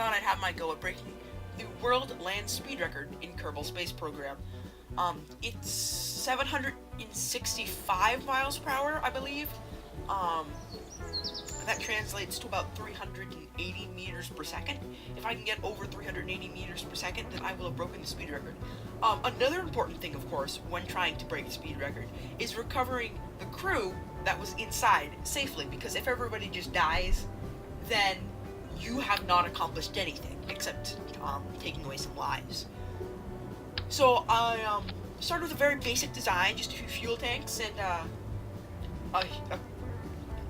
thought I'd have my go at breaking the world land speed record in Kerbal Space Program. It's 765 miles per hour, I believe. That translates to about 380 meters per second. If I can get over 380 meters per second, then I will have broken the speed record. Another important thing, of course, when trying to break the speed record, is recovering the crew that was inside safely, because if everybody just dies, then you have not accomplished anything, except taking away some lives. So I started with a very basic design, just a few fuel tanks and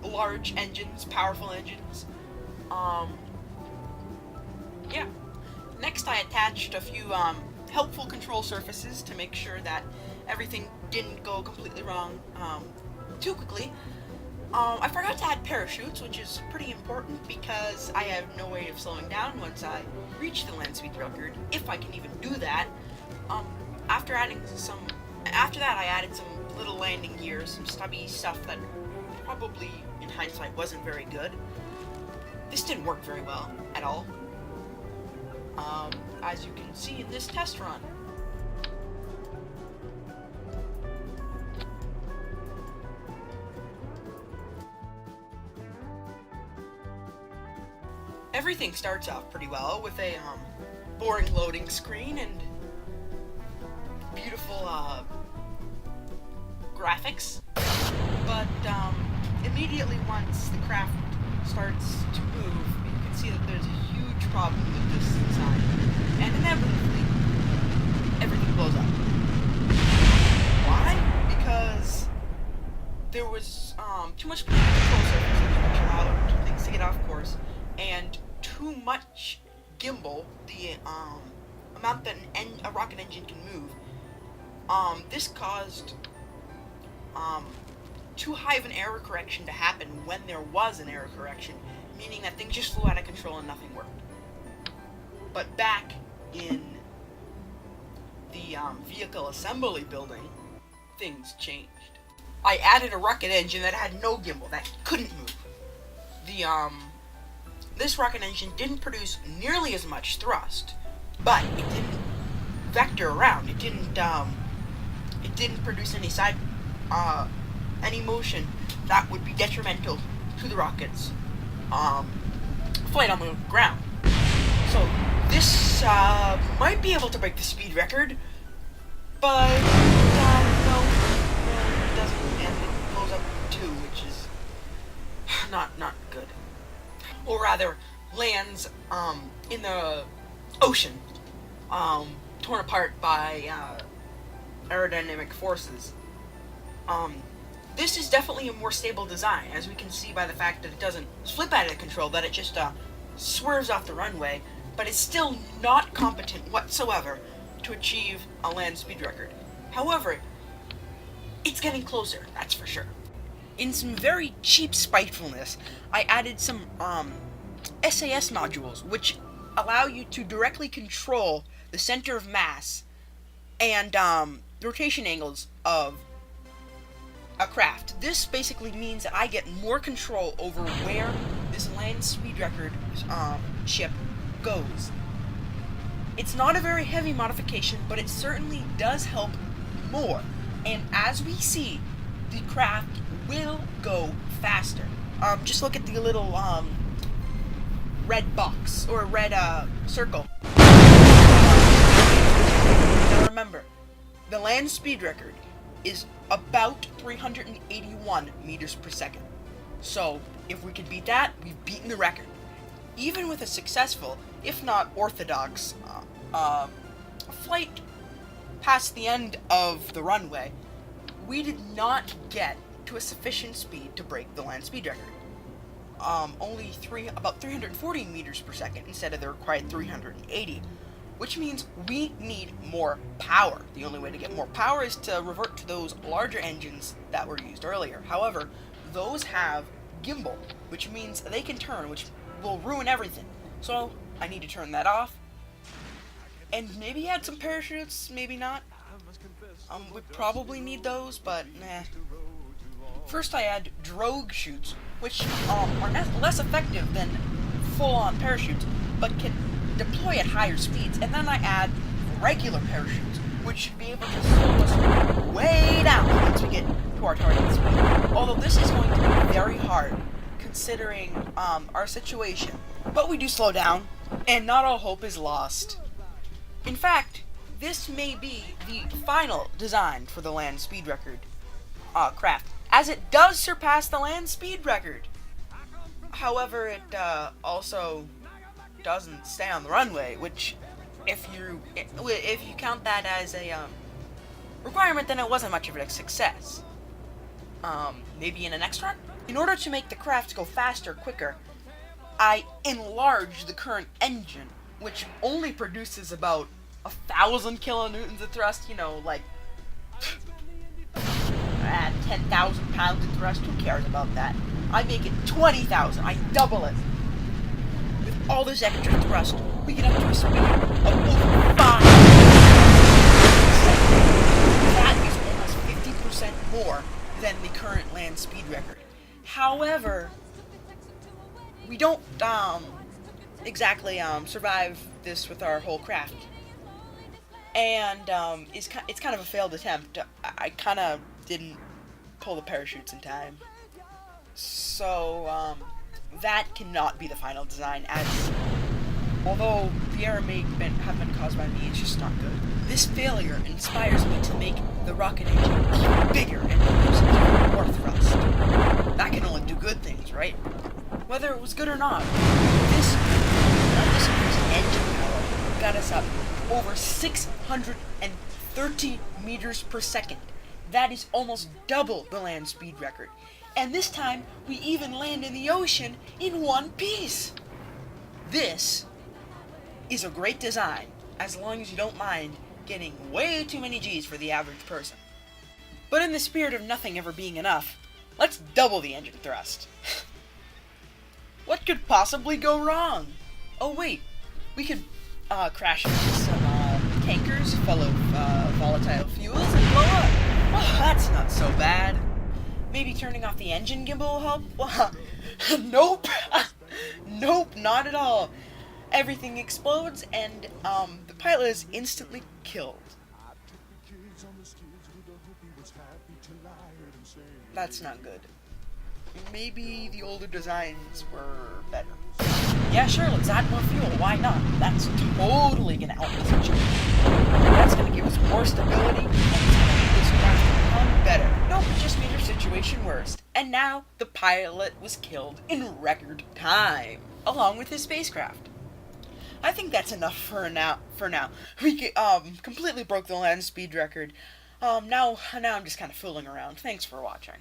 large engines, powerful engines. Yeah. Next I attached a few helpful control surfaces to make sure that everything didn't go completely wrong too quickly. I forgot to add parachutes, which is pretty important because I have no way of slowing down once I reach the land speed record, if I can even do that. After that, I added some little landing gears, some stubby stuff that probably, in hindsight, wasn't very good. This didn't work very well at all, as you can see in this test run. Everything starts off pretty well with a boring loading screen and beautiful graphics, but immediately once the craft starts to move, you can see that there's a huge problem with this design, and inevitably everything blows up. Why? Because there was too much control surfaces, which allowed things to get off course, and too much gimbal, the amount that a rocket engine can move. This caused too high of an error correction to happen when there was an error correction, meaning that things just flew out of control and nothing worked. But back in the vehicle assembly building, things changed. I added a rocket engine that had no gimbal, that couldn't move. This rocket engine didn't produce nearly as much thrust, but it didn't vector around. It didn't produce any motion that would be detrimental to the rocket's flight on the ground. So this might be able to break the speed record, but no, it doesn't, and it blows up too, which is not good. Or rather, lands in the ocean, torn apart by aerodynamic forces. This is definitely a more stable design, as we can see by the fact that it doesn't slip out of control, that it just swerves off the runway, but it's still not competent whatsoever to achieve a land speed record. However, it's getting closer, that's for sure. In some very cheap spitefulness, I added some SAS modules, which allow you to directly control the center of mass and the rotation angles of a craft. This basically means that I get more control over where this land speed record ship goes. It's not a very heavy modification, but it certainly does help more. And as we see, the craft will go faster. Just look at the little red box or red circle. Now remember, the land speed record is about 381 meters per second. So if we could beat that, we've beaten the record. Even with a successful, if not orthodox, flight past the end of the runway, we did not get to a sufficient speed to break the land speed record. Only about 340 meters per second instead of the required 380, which means we need more power. The only way to get more power is to revert to those larger engines that were used earlier. However, those have gimbal, which means they can turn, which will ruin everything. So I need to turn that off, and maybe add some parachutes, maybe not. We probably need those, but nah. First I add drogue chutes, which are less effective than full-on parachutes, but can deploy at higher speeds, and then I add regular parachutes, which should be able to slow us way down once we get to our target speed. Although this is going to be very hard, considering our situation. But we do slow down, and not all hope is lost. In fact, this may be the final design for the land speed record craft, as it does surpass the land speed record. However, it also doesn't stay on the runway, which, if you count that as a requirement, then it wasn't much of a success. Maybe in the next run? In order to make the craft go faster, quicker, I enlarged the current engine, which only produces about 1,000 kilonewtons of thrust, like 10,000 pounds of thrust. Who cares about that? I make it 20,000. I double it. With all this extra thrust, we get up to a speed of over 5. That is almost 50% more than the current land speed record. However, we don't exactly survive this with our whole craft, and it's kind of a failed attempt. I kind of didn't pull the parachutes in time, so that cannot be the final design, as although the error may have been caused by me, it's just not good. This failure inspires me to make the rocket engine even bigger and produce even more thrust. That can only do good things, right? Whether it was good or not, this increased engine power got us up over 630 meters per second. That is almost double the land speed record. And this time, we even land in the ocean in one piece. This is a great design, as long as you don't mind getting way too many G's for the average person. But in the spirit of nothing ever being enough, let's double the engine thrust. What could possibly go wrong? Oh wait, we could crash into some tankers full of volatile fuels and blow up. Oh, that's not so bad. Maybe turning off the engine gimbal will help? Nope. Nope, not at all. Everything explodes and the pilot is instantly killed. That's not good. Maybe the older designs were better. Yeah, sure, let's add more fuel. Why not? That's totally gonna help the situation. That's gonna give us more stability, and it's gonna make this craft become better. Nope, it just made our situation worse. And now the pilot was killed in record time, along with his spacecraft. I think that's enough for now. We completely broke the land speed record. Now I'm just kind of fooling around. Thanks for watching.